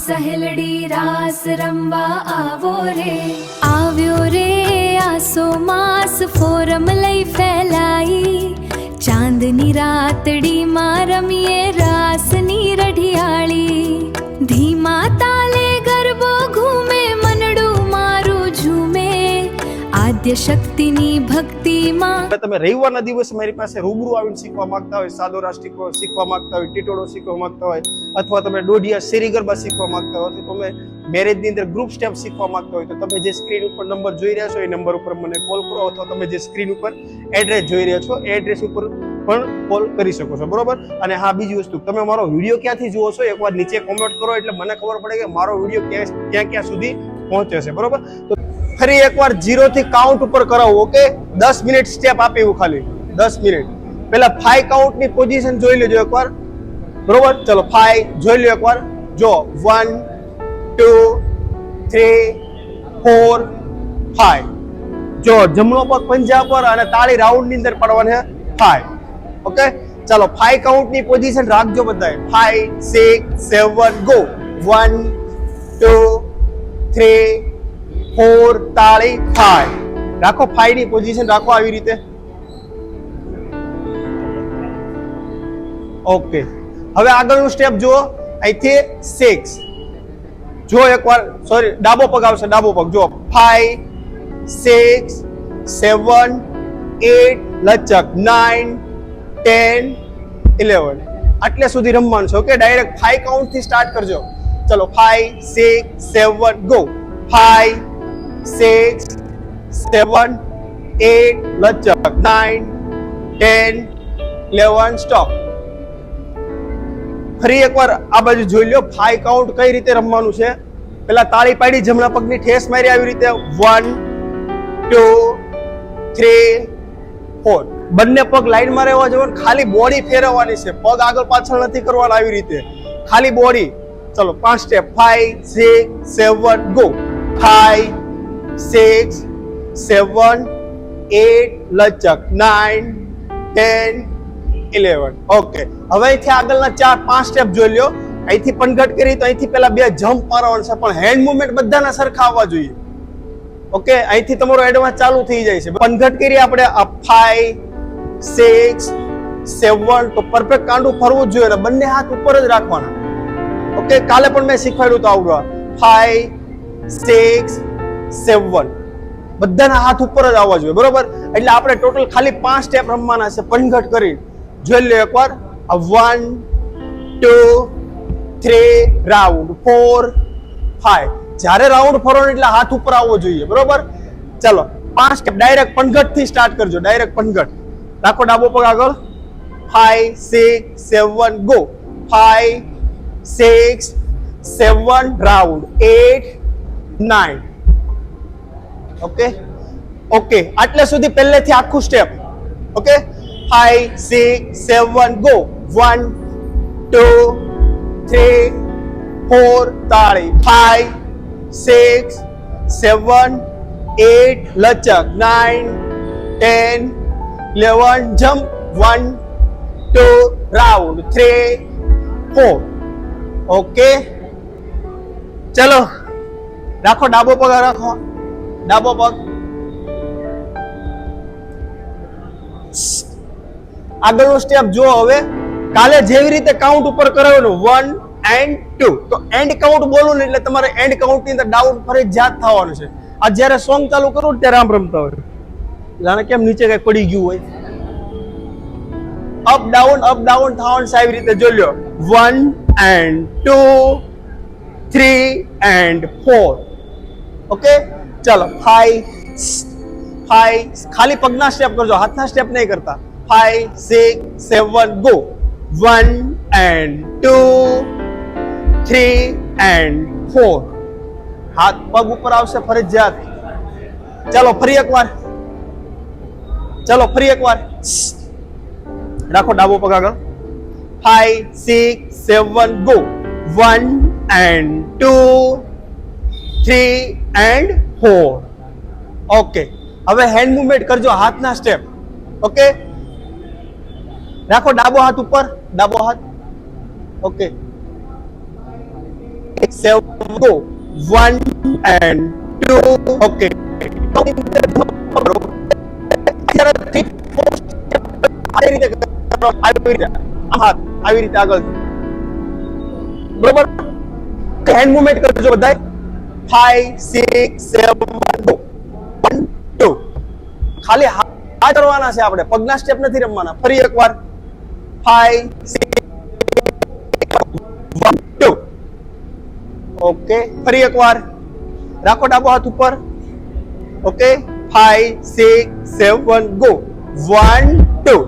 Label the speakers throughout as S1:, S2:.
S1: સહેલડી રાસ રમવા આવો રે, આવ્યો રે આસો માસ ફોરમ લઈ ફેલાઈ, ચાંદની રાતડીમાં રમીએ રાસની રઢિયાળી, ધીમા તાલે ગરબો ઘૂમે મનડું મારું ઝૂમે, આદ્ય શક્તિની ભક્તિમાં.
S2: તમે રવિવારના દિવસે મારી પાસે રૂબરૂ આવીને શીખવા માંગતા હોય, સાદો રાસ શીખવા માંગતા હોય, ટીટોળો શીખવા માંગતા હોય, અથવા તમે દોઢિયા શેરી ગરબા શીખવા માંગતા હોય, તો તમે મેરેજની અંદર ગ્રુપ સ્ટેપ શીખવા માંગતા હોય, તો તમે જે સ્ક્રીન ઉપર નંબર જોઈ રહ્યા છો એ નંબર ઉપર મને કોલ કરો, અથવા તમે જે સ્ક્રીન ઉપર એડ્રેસ જોઈ રહ્યા છો એ એડ્રેસ ઉપર પણ કોલ કરી શકો છો, બરોબર. અને હા, બીજી વસ્તુ, તમે મારો વિડીયો ક્યાંથી જુઓ છો એકવાર નીચે કોમેન્ટ કરો, એટલે મને ખબર પડે કે મારો વિડીયો ક્યાં સુધી પહોંચે છે, બરોબર. તો ફરી એકવાર 0 થી કાઉન્ટ ઉપર કરાવો, ઓકે. 10 મિનિટ સ્ટેપ આપી હું ખાલી 10 મિનિટ. પહેલા 5 કાઉન્ટ ની પોઝિશન જોઈ લેજો એકવાર, બરોબર. ચલો 5 જોઈ લો એકવાર, જો 1 2 3 4 5. જો જમણો પગ પંજા પર અને તાળી રાઉન્ડ ની અંદર પડવાની છે 5, ઓકે. ચાલો 5 કાઉન્ટ ની પોઝિશન રાખજો બધાએ. 5 6 7 ગો. 1 2 3 4 તાળી 5 રાખો. 5 ની પોઝિશન રાખો આવી રીતે, ઓકે. હવે આગળનું સ્ટેપ જુઓ, અહીંથી 6 જો એકવાર, સોરી, ડાબો પગ આવશે, ડાબો પગ જો 5 6 7 8 લચક 9 10 11 આટલે સુધી રમવાનું છે, ઓકે. ડાયરેક્ટ 5 કાઉન્ટ થી સ્ટાર્ટ કરજો. ચલો 5 6 7 ગો. 5 6 7 8 લચક 9 10 11 સ્ટોપ. ફરી એકવાર આ બાજુ જોઈ લો 5 કાઉન્ટ કઈ રીતે રમવાનું છે. પેલા તાળી પાડી, જમણા પગની ઠેસ મારી આવી રીતે 1 2 3 4. બંને પગ લાઈનમાં રહેવા જવાનું, ખાલી બોડી ફેરવવાની છે, પગ આગળ પાછળ નથી કરવાના, આવી રીતે ખાલી બોડી. ચલો 5 સ્ટેપ. 5 6 7 ગો. 5 6 7 8 લચક 9 10 11, ઓકે. હવે અહીંથી આગળના 4-5 સ્ટેપ જોઈ લ્યો. અહીંથી પનઘટ કરી તો અહીંથી પેલા 2 જમ્પ મારવાનું છે, પણ હેન્ડ મુવમેન્ટ બધાના સરખા આવવા જોઈએ, ઓકે. અહીંથી તમારો એડવાન્સ ચાલુ થઈ જાય છે. પનઘટ કરી આપણે 5 6 7, તો પરફેક્ટ કાંડું ફરવું જ જોઈએ, બંને હાથ ઉપર જ રાખવાના, ઓકે. કાલે પણ મેં શીખવાડ્યું તો આવડવા. 5 6 7 બધાના હાથ ઉપર જ આવવા જોઈએ, બરોબર. એટલે આપણે ટોટલ ખાલી 5 સ્ટેપ રમવાના છે પનઘટ કરી. જોઈ લો એકવાર. 1 2 3 રાઉન્ડ 4 5. જ્યારે રાઉન્ડ ફરવાનો એટલે હાથ ઉપર આવવો જોઈએ, બરોબર. ચલો 5 સ્ટેપ ડાયરેક્ટ પનઘટ થી સ્ટાર્ટ કરજો, ડાયરેક્ટ પનઘટ રાખો. ડાબો પગ આગળ. 5 6 7 ગો. 5 6 7 round 8 9, okay. ઓકે, આટલે સુધી પહેલેથી આખું સ્ટેપ, ઓકે. 5 6 7 ગો. 1 2 3 4 તાળી 5 6 7 8 લચક 9 10 11 જમ્પ 1 2 રાઉન્ડ 3 4, ઓકે. ચલો રાખો, ડાબો પગ રાખો, ડાબો પગ. આગળનો સ્ટેપ જો. હવે કાલે જેવી રીતે કાઉન્ટ ઉપર કરાવેલું 1 and 2, તો એન્ડ કાઉન્ટ બોલું ને એટલે તમારે એન્ડ કાઉન્ટ ની અંદર ડાઉન ફરજિયાત થવાનું છે. આ જ્યારે સોંગ ચાલુ કરું ત્યારે આમ રમતા હોય, જાણે કેમ નીચે કઈ પડી ગયું હોય. અપ ડાઉન થવાનું છે, આવી રીતે જોઈ લો. 1 and 2 3 and 4, ઓકે. ચલો 5 ખાલી પગના સ્ટેપ કરજો, હાથના સ્ટેપ નહીં કરતા. 5 6 7 ગો. 1 and 2 3 and 4. હાથ પગ ઉપર આવશે ફરજિયાત. ચલો ફરી એકવાર, ચલો ફરી એકવાર રાખો. ડાબો પગ આગળ. 5 6 7 ગો. 1 and 2 3 and 4, okay. હવે હેન્ડ મુવમેન્ટ કરજો, હાથના સ્ટેપ, ઓકે. રાખો ડાબો હાથ ઉપર, ડાબો હાથ, ઓકે. 7 go 1 and 2 okay આવી રીતે આગળ બરોબર હેન્ડ મૂવમેન્ટ કરજો બધા 5 6 7 go 1 2 ખાલી હાથ કરવાના છે આપણે પગના સ્ટેપ નથી રમવાના ફરી એકવાર 5 6 1 2 ઓકે ફરી એકવાર રાખો ડાબો હાથ ઉપર ઓકે 5 6 7 go 1 2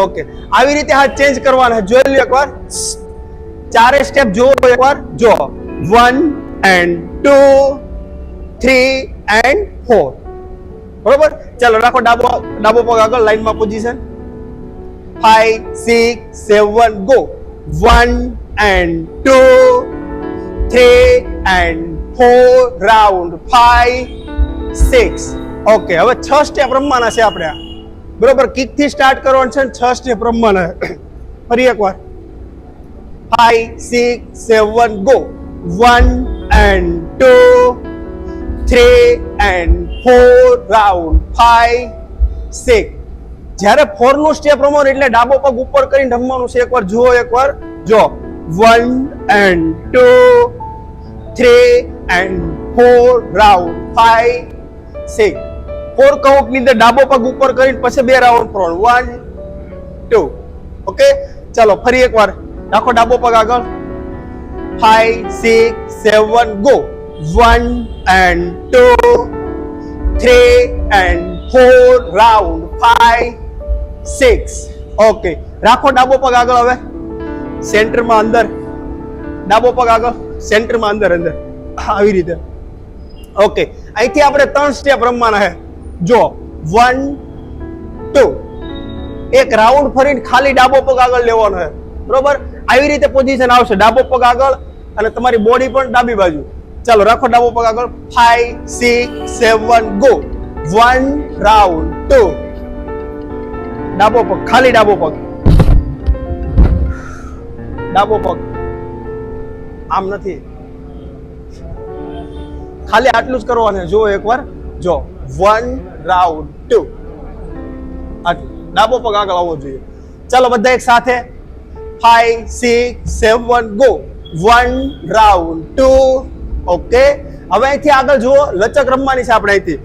S2: ઓકે આવી રીતે હાથ ચેન્જ કરવાના છે જોઈ લો એકવાર ચારે સ્ટેપ જો એકવાર જો 1 and 2 3 and 4 બરોબર ચાલો રાખો ડાબો પગ આગળ લાઈનમાં position 5 6 7 go 1 and 2 3 and 4 round 5 6 okay હવે 6 સ્ટેપ રમવાના છે આપણે બરોબર કિક થી સ્ટાર્ટ કરવાનું છે 6 સ્ટેપ રમવાના ફરી એકવાર 5 6 7 go 1 and 2 3 and 4 round 5 6 જ્યારે 4 નું સ્ટેપ રમો એટલે ડાબો પગ ઉપર કરીને રમવાનું છે એકવાર જો 1 and 2 3 and 4 round 5 6 4 કાઉન્ટ ની અંદર ડાબો પગ ઉપર કરીને પછી બે રાઉન્ડ ફરવાનું 1 2 ઓકે ચાલો ફરી એકવાર રાખો ડાબો પગ આગળ 5 6 7 go 1 and 2 3 and 4 round 5 6 okay રાખો ડાબો પગ આગળ હવે સેન્ટરમાં અંદર ડાબો પગ આગળ સેન્ટરમાં અંદર આવી રીતે ઓકે અહીંથી આપણે 3 સ્ટેપ રમવાના છે જો 1 2 એક રાઉન્ડ ફરીને ખાલી ડાબો પગ આગળ લેવાનો છે બરોબર આવી રીતે પોઝિશન આવશે ડાબો પગ આગળ અને તમારી બોડી પણ ડાબી બાજુ ચાલો રાખો ડાબો પગ આગળ 5 6 7 go 1 round 2 ડાબો પગ ખાલી ડાબો પગ આમ નથી ખાલી આટલું જ કરવાનું જો એકવાર જો 1 round 2 ડાબો પગ આગળ આવવો જોઈએ ચાલો બધા એક સાથે 5 6 7 go 1 round 2 ઓકે હવે અહીંથી આગળ જુઓ લચક રમવાની છે આપણે અહીંથી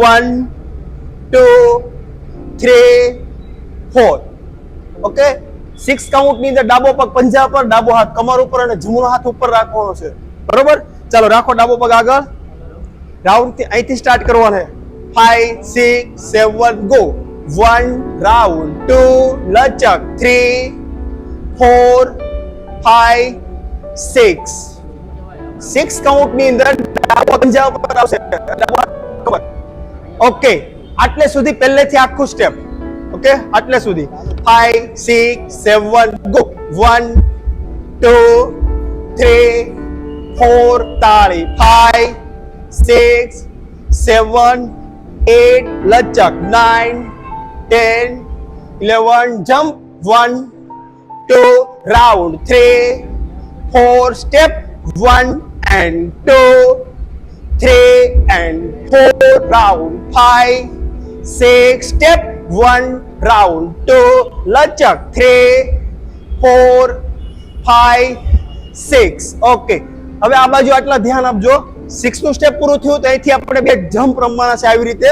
S2: 1 2 3 4 ઓકે 6 કાઉન્ટ ની અંદર ડાબો પગ પંજા પર ડાબો હાથ કમર ઉપર અને જમણો હાથ ઉપર રાખવાનો છે બરોબર ચાલો રાખો ડાબો પગ આગળ રાઉન્ડ થી અહીંથી સ્ટાર્ટ કરવાનો છે 5 6 7 go 1 round 2 લચક 3 4 5 6 6 કાઉન્ટ ની અંદર ડાબો પંજા ઉપર આવશે ડાબો કમર ઓકે આટલે સુધી પહેલેથી આખું સ્ટેપ ઓકે આટલે સુધી 5 6 7 go 1 2 3 4 તાળી 5 6 7 8 લચક 9 10 11 jump 1 2 round 3 4 step 1 and 2 3 and 4 round 5 6 step 1 round 2 લચક 3 4 5 6 okay હવે આ બાજુ આટલા ધ્યાન આપજો 6 નું સ્ટેપ પૂરું થયું તો અહીંથી આપણે બે જમ્પ રમવાના છે આવી રીતે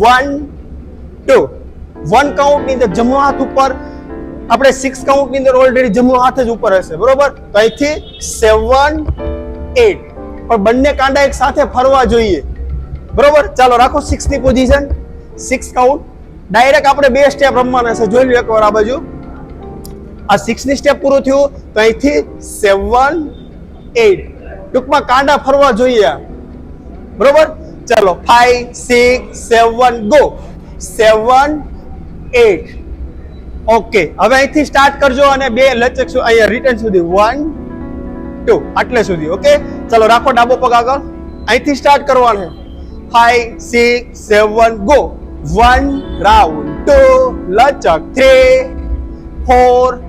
S2: 1 2 1 કાઉન્ટ ની અંદર જમણો હાથ ઉપર આપણે 6 કાઉન્ટ ની અંદર ઓલરેડી જમણો હાથ જ ઉપર હશે બરોબર તો અહીંથી 7 8 પણ બંને કાંડા એક સાથે ફરવા જોઈએ બરોબર ચાલો રાખો 6 ની પોઝિશન 6 કાઉન્ટ ડાયરેક્ટ આપણે બે સ્ટેપ રમવાના છે જોઈ લો એકવાર આ બાજુ આ 6 ની સ્ટેપ પૂરું થયું તો અહીંથી 7 8 ટૂંકમાં કાંડા ફરવા જોઈએ બરોબર ચાલો 5 6 7 go 7 8 ઓકે હવે અહીંથી સ્ટાર્ટ કરજો અને બે લચક અહીંયા રિટર્ન સુધી 1 2 આટલે સુધી ઓકે ચાલો રાખો ડાબો પગ આગળ અહીંથી સ્ટાર્ટ કરવાનું 5 6 7 go 1 round 2 લચક 3 4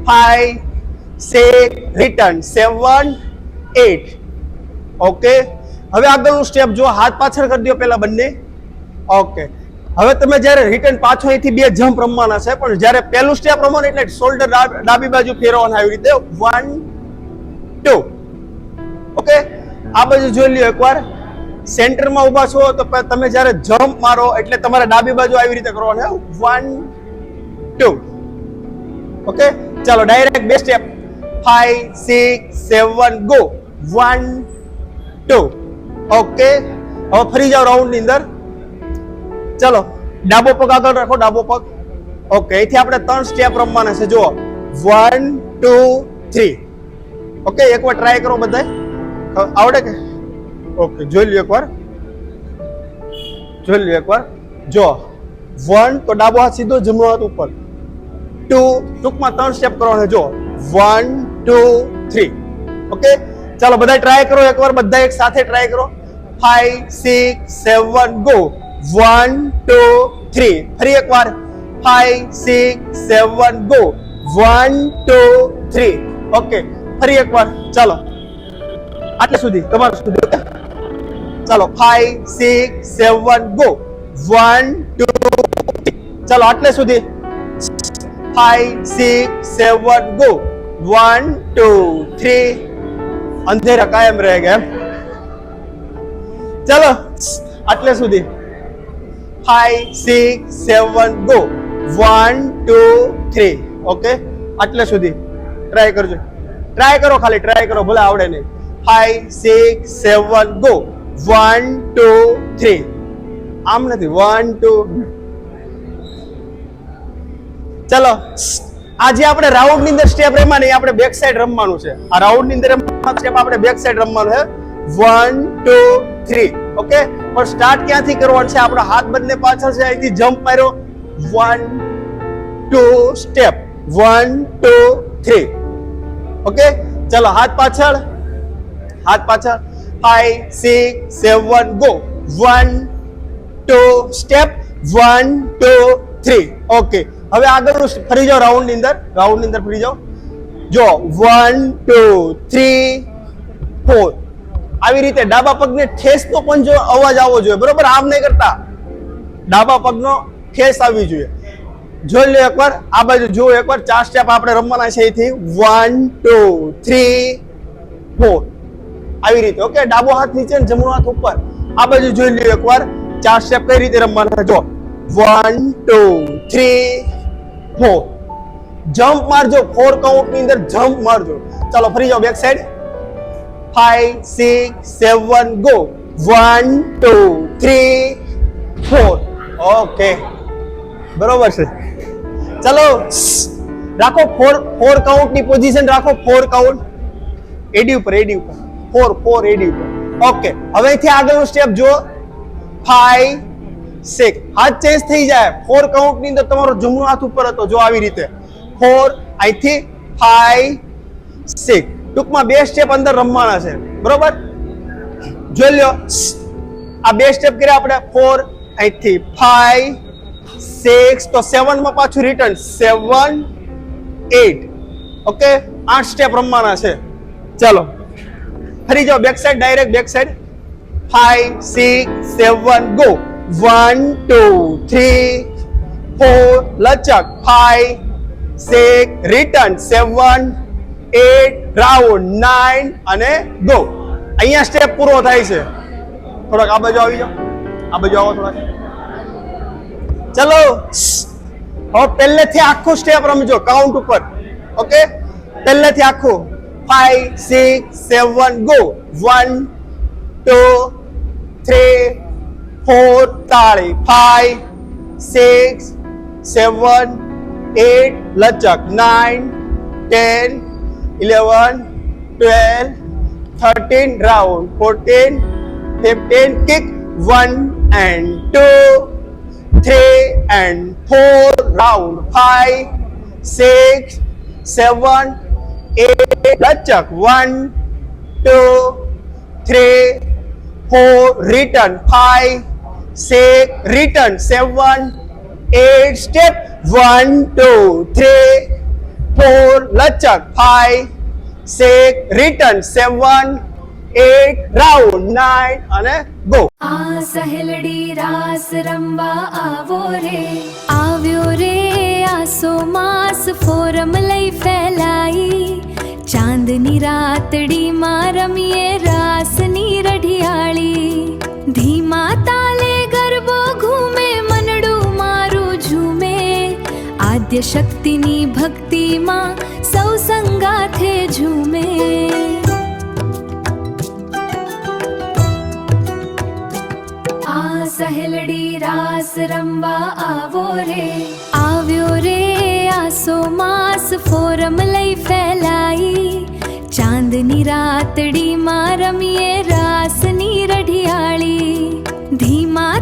S2: 5 6 return 7 8. ઓકે, હવે આગળનું સ્ટેપ જો, હાથ પાછળ કરી દો પેલા બંને. ઓકે, હવે તમે જ્યારે રિટર્ન પાછો અહીંથી બે જમ્પ રમવાના છે, પણ જ્યારે પહેલું સ્ટેપ રમો ને એટલે શોલ્ડર ડાબી બાજુ ફેરવવાના આવી રીતે 1 2. ઓકે, આ બાજુ જોઈ લ્યો એકવાર. સેન્ટરમાં ઊભા છો તો તમે જ્યારે જમ્પ મારો એટલે તમારે ડાબી બાજુ આવી રીતે કરવાનું 1 2. ઓકે, ચાલો ડાયરેક્ટ બે સ્ટેપ 5 6 7 ગો 1 2. ઓકે, હવે ફરી જાઓ રાઉન્ડ ની અંદર. ચલો ડાબો પગ આગળ રાખો, ડાબો પગ. ઓકે, અહીંથી આપણે 3 સ્ટેપ રમવાના છે. જુઓ 1 2 3. ઓકે, એકવાર ટ્રાય કરો બધાય. આવડે કે? ઓકે, જોઈ લ્યો એકવાર. જોઈ લ્યો એકવાર. જો 1 તો ડાબો હાથ સીધો, જમણો હાથ ઉપર. 2 ટૂંકમાં 3 સ્ટેપ કરવાના. જો 1 2 3. ઓકે, ચાલો બધા ટ્રાય કરો એકવાર, બધા એક સાથે ટ્રાય કરો. 5 6 7 ગો 1 2 3. ફરી એકવાર 5 6 7 ગો 1 2 3. ઓકે, ફરી એકવાર. ચાલો આટલે સુધી તમારા સુધી. ઓકે, ચાલો 5 6 7 ગો 1 2 3. ચાલો આટલે સુધી 5 6 7 ગો 1 2 3. અંધેરા કાયમ રહે ગયા. ચાલો આટલે સુધી 5 6 7 ગો 1 2 3. ઓકે, આટલે સુધી ટ્રાય કરજો. ટ્રાય કરો, ખાલી ટ્રાય કરો, ભલે આવડે નહીં. 5 6 7 ગો 1 2 3. આમ નથી 1 2. ચલો, આજે આપણે રાઉન્ડ ની અંદર સ્ટેપ રમવા નહીં, આપણે બેક સાઈડ રમવાનું છે. આ રાઉન્ડ ની અંદર સ્ટેપ આપણે બેક સાઈડ રમવાનું છે. 1 2 3. ઓકે, પણ સ્ટાર્ટ ક્યાંથી કરવાનું છે? આપણો હાથ બંને પાછળ છે, અહીંથી જમ્પ માર્યો 1 2 સ્ટેપ 1 2 3. ઓકે, ચલો હાથ પાછળ, હાથ પાછળ. 5 6 7 ગો 1 2 સ્ટેપ 1 2 3. ઓકે, હવે આગળનું ફરી જાઓ રાઉન્ડ ની અંદર. રાઉન્ડ ની અંદર ફરી જાઓ. જો 1 2 3 4. આવી રીતે ડાબા પગને ઠેસનો પણ જો અવાજ આવવો જોઈએ, બરોબર? આમ નહીં કરતા, ડાબા પગનો ઠેસ આવવી જોઈએ. જોઈ લો એકવાર, આ બાજુ જુઓ એકવાર. 4 સ્ટેપ આપણે રમવાના છે અહીંથી 1 2 3 4. આવી રીતે. ઓકે, ડાબો હાથ નીચે ને જમણો હાથ ઉપર. આ બાજુ જોઈ લો એકવાર. 4 સ્ટેપ કઈ રીતે રમવાના? જો 1 2 3 4. જમ્પ મારજો, 4 કાઉન્ટ ની અંદર જમ્પ મારજો. ચાલો ફરી જાઓ બેક સાઈડ. 5 6 7 ગો 1 2 3 4. ઓકે, બરોબર છે. ચલો રાખો 4 કાઉન્ટ ની પોઝિશન રાખો. 4 કાઉન્ટ એડી ઉપર, એડી ઉપર 4 4 એડી ઉપર. ઓકે, હવે અહીંથી આગળનું સ્ટેપ જો 5 6. હાથ ચેન્જ થઈ જાય. 4 કાઉન્ટ ની અંદર તમારો જમણો હાથ ઉપર હતો. જો આવી રીતે 4, અહીંથી 5 6. ટૂંકમાં બે સ્ટેપ અંદર રમવાના છે, બરોબર? જોઈ લો, આ બે સ્ટેપ કર્યા આપણે. 4, અહીંથી 5 6, તો 7 માં પાછું રિટર્ન 7 8. ઓકે, 8 સ્ટેપ રમવાના છે. ચાલો ફરી જાઓ back side, direct back side. 5 6 7 go 1 2 3 4. લચક 5 6 return 7 8 round 9 અને ગો. અહીંયા સ્ટેપ પૂરો થાય છે. થોડાક આ બાજુ આવી જાઓ, આ બાજુ આવો થોડાક. ચલો હવે પહેલેથી આખું સ્ટેપ રમજો કાઉન્ટ ઉપર. ઓકે, પહેલેથી આખું 5 6 7 ગો 1 2 3 4. તાળી 5 6 7 8. લચક 9 10 11 12 13 round 14 15. Kick 1 and 2 3 and 4 round 5 6 7 8. લચક 1 2 3 4. Return 5 6 return 7 8. Step 1 2 3 4. લચક 5 6 return 7 8 round 9 અને ગો.
S1: આ સહેલડી રાસ રમવા આવો રે, આવ્યો રે આસો માસ ફોરમ લઈ ફેલાઈ, ચાંદની રાતડીમાં રમીએ રાસની રઢિયાળી, ધીમા તાલે ગરબો ઘૂમે મનડું મારું ઝૂમે, આદ્ય શક્તિની ભક્તિમાં સૌ સંગાથે ઝૂમે. આ સહેલડી રાસ રમવા આવો રે, આવ્યો રે આસો માસ ફોરમ લઈ ફેલાઈ, ચાંદની રાતડીમાં રમીએ રાસની રઢિયાળી, ધીમા